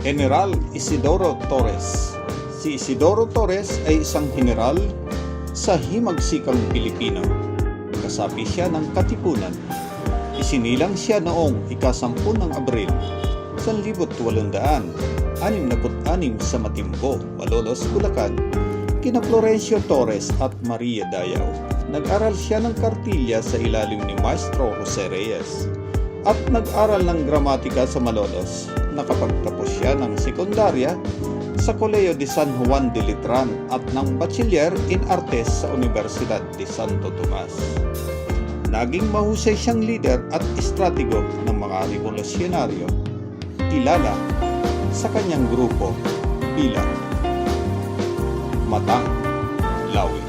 General Isidoro Torres. Si Isidoro Torres ay isang general sa himagsikang Pilipino. Kasapi siya ng Katipunan. Isinilang siya noong ika-10 ng Abril 1866 sa Matimbo, Malolos, Bulacan, kina Florencio Torres at Maria Dayaw. Nag-aral siya ng kartilya sa ilalim ni Maestro Jose Reyes at nag-aral ng gramatika sa Malolos. Nakapagtapos siya ng sekundarya sa Colegio de San Juan de Letran at ng Bachiller in Artes sa Universidad de Santo Tomas. Naging mahusay siyang leader at estratego ng mga revolusyonaryo, kilala sa kanyang grupo bilang Matang Lawi.